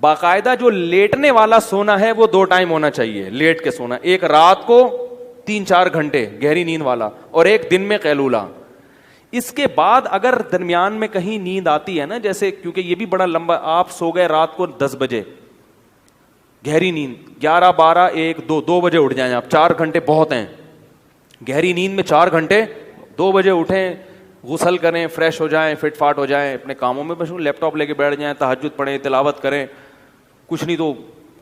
باقاعدہ جو لیٹنے والا سونا ہے وہ 2 ٹائم ہونا چاہیے لیٹ کے سونا, ایک رات کو 3-4 گھنٹے گہری نیند والا اور ایک دن میں قیلولہ. اس کے بعد اگر درمیان میں کہیں نیند آتی ہے نا, جیسے کیونکہ یہ بھی بڑا لمبا, آپ سو گئے رات کو 10 بجے گہری نیند, 11, 12, 1, 2 بجے اٹھ جائیں آپ, 4 گھنٹے بہت ہیں. گہری نیند میں 4 گھنٹے, 2 بجے اٹھیں, غسل کریں, فریش ہو جائیں, فٹ فاٹ ہو جائیں, اپنے کاموں میں مشغول, لیپ ٹاپ لے کے بیٹھ جائیں, تہجد پڑھیں, تلاوت کریں, کچھ نہیں تو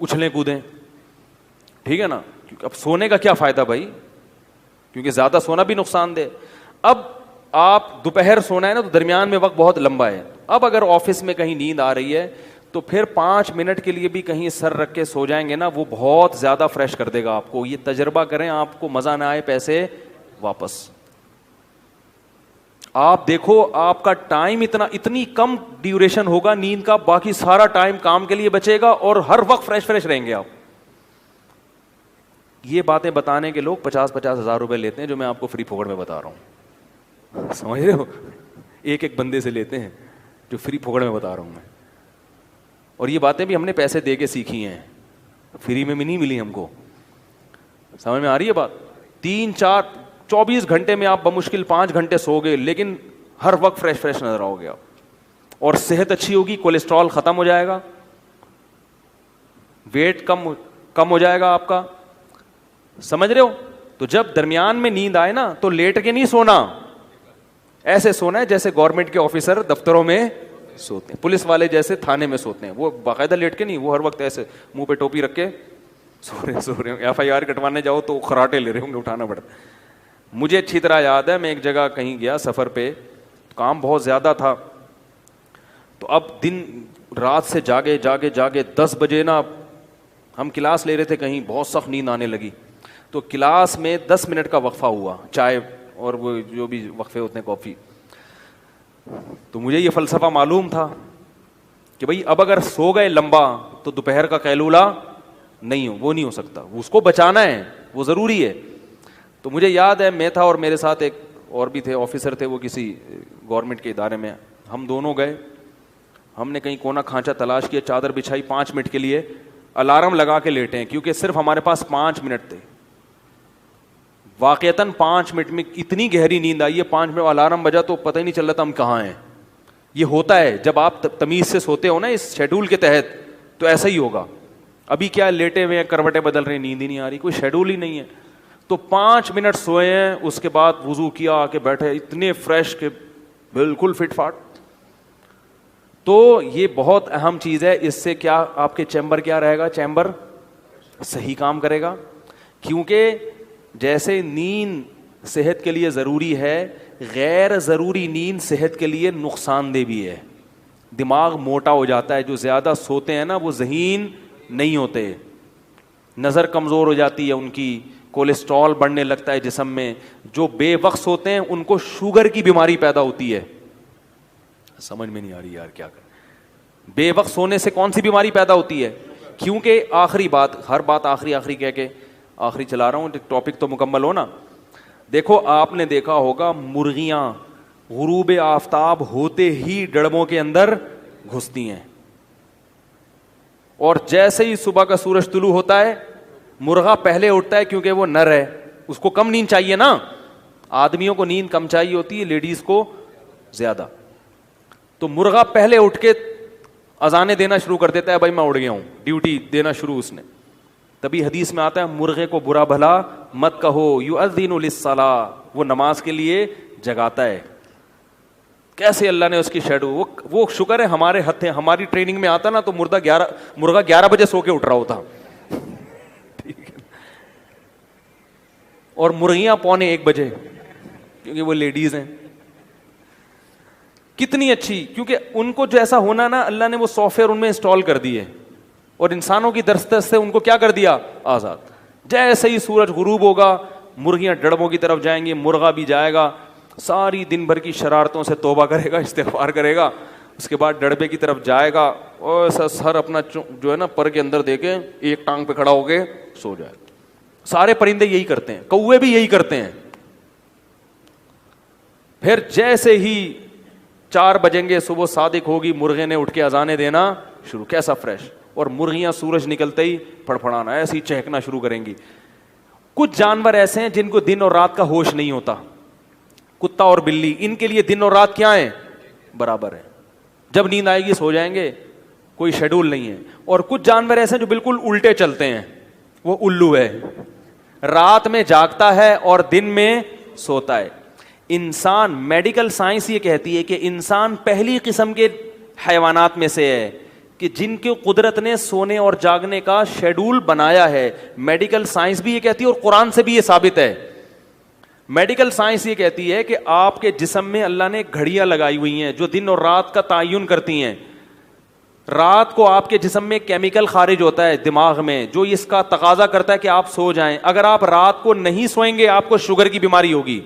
اچھلیں کودیں, ٹھیک ہے نا. اب سونے کا کیا فائدہ بھائی, کیونکہ زیادہ سونا بھی نقصان دہ. اب آپ دوپہر سونا ہے نا, تو درمیان میں وقت بہت لمبا ہے. اب اگر آفس میں کہیں نیند آ رہی ہے تو پھر 5 منٹ کے لیے بھی کہیں سر رکھ کے سو جائیں گے نا, وہ بہت زیادہ فریش کر دے گا آپ کو. یہ تجربہ کریں, آپ کو مزہ نہ آئے پیسے واپس. آپ دیکھو آپ کا ٹائم اتنی کم ڈیوریشن ہوگا نیند کا, باقی سارا ٹائم کام کے لیے بچے گا اور ہر وقت فریش رہیں گے آپ. یہ باتیں بتانے کے لوگ 50-50 ہزار روپے لیتے ہیں, جو میں آپ کو فری پھوکڑ میں بتا رہا ہوں, سمجھ رہے ہو. ایک بندے سے لیتے ہیں جو فری پھوکڑ میں بتا رہا ہوں میں. اور یہ باتیں بھی ہم نے پیسے دے کے سیکھی ہیں, فری میں بھی نہیں ملی ہم کو. سمجھ میں آ رہی ہے بات. 3-4-24 گھنٹے میں آپ بمشکل 5 گھنٹے سو گے, لیکن ہر وقت فریش نظر آؤ گے آپ, اور صحت اچھی ہوگی, کولیسٹرول ختم ہو جائے گا, ویٹ کم ہو جائے گا آپ کا. سمجھ رہے ہو. تو جب درمیان میں نیند آئے نا تو لیٹ کے نہیں سونا, ایسے سونا ہے جیسے گورنمنٹ کے آفیسر دفتروں میں سوتے ہیں, پولیس والے جیسے تھانے میں سوتے ہیں. وہ باقاعدہ لیٹ کے نہیں, وہ ہر وقت ایسے منہ پہ ٹوپی رکھ کے سو رہے ہوں. FIR کٹوانے جاؤ تو خراٹے لے رہے ہوں گے, اٹھانا پڑتا. مجھے اچھی طرح یاد ہے, میں ایک جگہ کہیں گیا سفر پہ, کام بہت زیادہ تھا, تو اب دن رات سے جاگے 10 بجے نا ہم کلاس لے رہے تھے کہیں, بہت سخت نیند آنے لگی. تو کلاس میں 10 منٹ کا وقفہ ہوا, چائے اور وہ جو بھی وقفے ہوتے ہیں, کافی. تو مجھے یہ فلسفہ معلوم تھا کہ بھئی اب اگر سو گئے لمبا تو دوپہر کا قیلولہ وہ نہیں ہو سکتا, اس کو بچانا ہے, وہ ضروری ہے. تو مجھے یاد ہے میں تھا اور میرے ساتھ ایک اور بھی تھے, آفیسر تھے, وہ کسی گورنمنٹ کے ادارے میں. ہم دونوں گئے, ہم نے کہیں کونا کھانچا تلاش کیا, چادر بچھائی, 5 منٹ کے لیے الارم لگا کے لیٹے ہیں, کیونکہ صرف ہمارے پاس 5 منٹ تھے. واقعتاً 5 منٹ میں اتنی گہری نیند آئی ہے, 5 منٹ الارم بجا تو پتہ ہی نہیں چل رہا تھا ہم کہاں ہیں. یہ ہوتا ہے جب آپ تمیز سے سوتے ہو نا اس شیڈول کے تحت, تو ایسا ہی ہوگا. ابھی کیا لیٹے ہوئے ہیں, کروٹیں بدل رہے ہیں, نیند ہی نہیں آ رہی, کوئی شیڈول ہی نہیں ہے. تو 5 منٹ سوئے ہیں, اس کے بعد وضو کیا, آ کے بیٹھے, اتنے فریش کہ بالکل فٹ فاٹ. تو یہ بہت اہم چیز ہے. اس سے کیا آپ کے چیمبر کیا رہے گا, چیمبر صحیح کام کرے گا. کیونکہ جیسے نیند صحت کے لیے ضروری ہے, غیر ضروری نیند صحت کے لیے نقصان دہ بھی ہے. دماغ موٹا ہو جاتا ہے, جو زیادہ سوتے ہیں نا وہ ذہین نہیں ہوتے, نظر کمزور ہو جاتی ہے ان کی, کولیسٹرول بڑھنے لگتا ہے جسم میں. جو بے وقت سوتے ہیں ان کو شوگر کی بیماری پیدا ہوتی ہے. سمجھ میں نہیں آ رہی یار کیا کریں. بے وقت سونے سے کون سی بیماری پیدا ہوتی ہے؟ کیونکہ آخری بات, ہر بات آخری کہہ کے آخری چلا رہا ہوں, ٹاپک تو مکمل ہو نا. دیکھو آپ نے دیکھا ہوگا مرغیاں غروب آفتاب ہوتے ہی ڈڑبوں کے اندر گھستی ہیں, اور جیسے ہی صبح کا سورج طلوع ہوتا ہے مرغا پہلے اٹھتا ہے, کیونکہ وہ نر ہے, اس کو کم نیند چاہیے نا. آدمیوں کو نیند کم چاہیے ہوتی ہے, لیڈیز کو زیادہ. تو مرغا پہلے اٹھ کے اذانیں دینا شروع کر دیتا ہے, بھائی میں اٹھ گیا ہوں, ڈیوٹی دینا شروع اس نے. تبھی حدیث میں آتا ہے مرغے کو برا بھلا مت کہو, یؤذن للصلاۃ, وہ نماز کے لیے جگاتا ہے. کیسے اللہ نے اس کی شیڈو, وہ شکر ہے ہمارے ہتھے, ہماری ٹریننگ میں آتا نا تو مرغا 11 بجے سو کے اٹھ رہا ہوتا. ٹھیک ہے. اور مرغیاں 1:45 بجے, کیونکہ وہ لیڈیز ہیں. کتنی اچھی, کیونکہ ان کو جو ایسا ہونا نا, اللہ نے وہ سافٹ ویئر ان میں انسٹال کر دیے, اور انسانوں کی دسترس سے ان کو کیا کر دیا, آزاد. جیسے ہی سورج غروب ہوگا مرغیاں ڈڑبوں کی طرف جائیں گی, مرغا بھی جائے گا, ساری دن بھر کی شرارتوں سے توبہ کرے گا, استغفار کرے گا. اس کے بعد ڈڑبے کی طرف جائے گا, اور سر اپنا جو ہے نا پر کے اندر دے کے ایک ٹانگ پہ کھڑا ہو کے سو جائے. سارے پرندے یہی کرتے ہیں, کوے بھی یہی کرتے ہیں. پھر جیسے ہی 4 بجیں گے, صبح صادق ہوگی, مرغے نے اٹھ کے اذانیں دینا شروع. کیسا فریش, اور مرغیاں سورج نکلتے ہی پھڑپھڑانا ایسے ہی چہکنا شروع کریں گی. کچھ جانور ایسے ہیں جن کو دن اور رات کا ہوش نہیں ہوتا, کتا اور بلی, ان کے لیے دن اور رات کیا ہیں, برابر ہیں, جب نیند آئے گی سو جائیں گے, کوئی شیڈول نہیں ہے. اور کچھ جانور ایسے ہیں جو بالکل الٹے چلتے ہیں, وہ الو ہے, رات میں جاگتا ہے اور دن میں سوتا ہے. انسان, میڈیکل سائنس یہ کہتی ہے کہ انسان پہلی قسم کے حیوانات میں سے ہے کہ جن کے قدرت نے سونے اور جاگنے کا شیڈول بنایا ہے. میڈیکل سائنس بھی یہ کہتی ہے اور قرآن سے بھی یہ ثابت ہے. میڈیکل سائنس یہ کہتی ہے کہ آپ کے جسم میں اللہ نے گھڑیاں لگائی ہوئی ہیں جو دن اور رات کا تعین کرتی ہیں. رات کو آپ کے جسم میں کیمیکل خارج ہوتا ہے دماغ میں جو اس کا تقاضا کرتا ہے کہ آپ سو جائیں. اگر آپ رات کو نہیں سوئیں گے آپ کو شوگر کی بیماری ہوگی.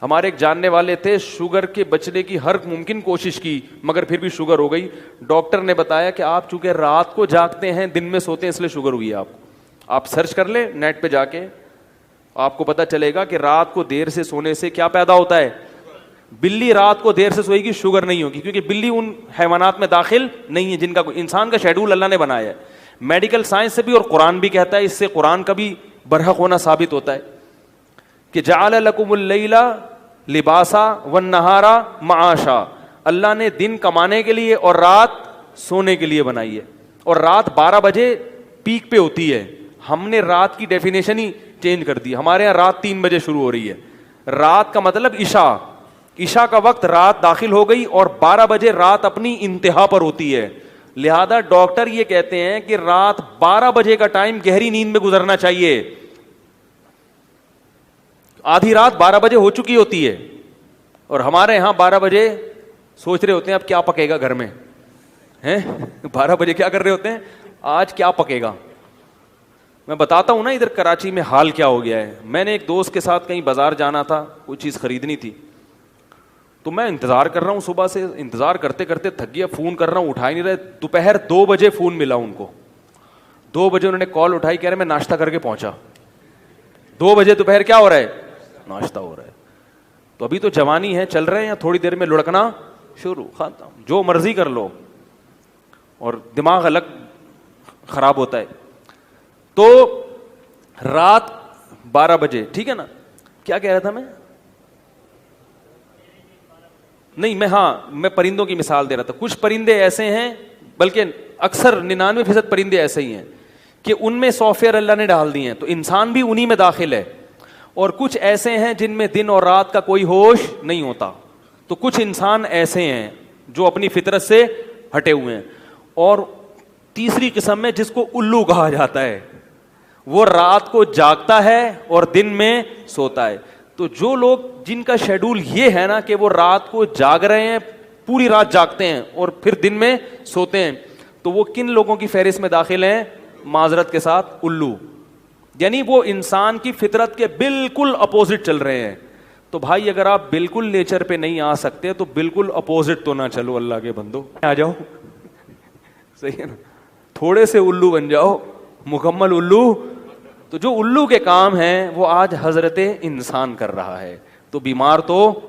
ہمارے ایک جاننے والے تھے, شوگر کے بچنے کی ہر ممکن کوشش کی مگر پھر بھی شوگر ہو گئی. ڈاکٹر نے بتایا کہ آپ چونکہ رات کو جاگتے ہیں دن میں سوتے ہیں اس لیے شوگر ہوئی ہے آپ کو. آپ سرچ کر لیں نیٹ پہ جا کے, آپ کو پتہ چلے گا کہ رات کو دیر سے سونے سے کیا پیدا ہوتا ہے. بلی رات کو دیر سے سوئے گی, شوگر نہیں ہوگی, کیونکہ بلی ان حیوانات میں داخل نہیں ہے جن کا انسان کا شیڈول اللہ نے بنایا ہے. میڈیکل سائنس سے بھی اور قرآن بھی کہتا ہے, اس سے قرآن کا بھی برحق ہونا ثابت ہوتا ہے کہ جعل لکم اللیل لباسا والنہار معاشا, اللہ نے دن کمانے کے لیے اور رات سونے کے لیے بنائی ہے. اور رات 12 بجے پیک پہ ہوتی ہے, ہم نے رات کی ڈیفینیشن ہی چینج کر دی. ہمارے یہاں رات 3 بجے شروع ہو رہی ہے. رات کا مطلب عشاء, عشاء کا وقت رات داخل ہو گئی اور 12 بجے رات اپنی انتہا پر ہوتی ہے. لہذا ڈاکٹر یہ کہتے ہیں کہ رات 12 بجے کا ٹائم گہری نیند میں گزرنا چاہیے. آدھی رات 12 بجے ہو چکی ہوتی ہے اور ہمارے یہاں 12 بجے سوچ رہے ہوتے ہیں اب کیا پکے گا گھر میں, ہیں 12 بجے کیا کر رہے ہوتے ہیں, آج کیا پکے گا. میں بتاتا ہوں نا ادھر کراچی میں حال کیا ہو گیا ہے. میں نے ایک دوست کے ساتھ کہیں بازار جانا تھا, کوئی چیز خریدنی تھی, تو میں انتظار کر رہا ہوں, صبح سے انتظار کرتے کرتے تھک گیا, فون کر رہا ہوں اٹھا ہی نہیں رہے. دوپہر 2 بجے فون ملا ان کو, 2 بجے انہوں نے کال اٹھائی, کہہ رہے میں ناشتہ کر کے پہنچا. 2 بجے دوپہر کیا ہو رہا ہے, ناشتہ ہو رہا ہے. تو ابھی تو جوانی ہے, چل رہے ہیں, تھوڑی دیر میں لڑکنا شروع, ختم, جو مرضی کر لو, اور دماغ الگ خراب ہوتا ہے. تو رات 12 بجے, ٹھیک ہے نا, کیا کہہ رہا تھا میں, نہیں میں پرندوں کی مثال دے رہا تھا. کچھ پرندے ایسے ہیں, بلکہ اکثر 99% پرندے ایسے ہی ہیں کہ ان میں سافٹ ویئر اللہ نے ڈال دیے ہیں, تو انسان بھی انہی میں داخل ہے. اور کچھ ایسے ہیں جن میں دن اور رات کا کوئی ہوش نہیں ہوتا. تو کچھ انسان ایسے ہیں جو اپنی فطرت سے ہٹے ہوئے ہیں. اور تیسری قسم میں جس کو الو کہا جاتا ہے, وہ رات کو جاگتا ہے اور دن میں سوتا ہے. تو جو لوگ جن کا شیڈول یہ ہے نا کہ وہ رات کو جاگ رہے ہیں, پوری رات جاگتے ہیں اور پھر دن میں سوتے ہیں, تو وہ کن لوگوں کی فہرست میں داخل ہیں, معذرت کے ساتھ الو. یعنی وہ انسان کی فطرت کے بالکل اپوزٹ چل رہے ہیں. تو بھائی اگر آپ بالکل نیچر پہ نہیں آ سکتے تو بالکل اپوزٹ تو نہ چلو, اللہ کے بندو آ جاؤ, صحیح ہے نا, تھوڑے سے الو بن جاؤ, مکمل الو. تو جو الو کے کام ہیں وہ آج حضرت انسان کر رہا ہے, تو بیمار تو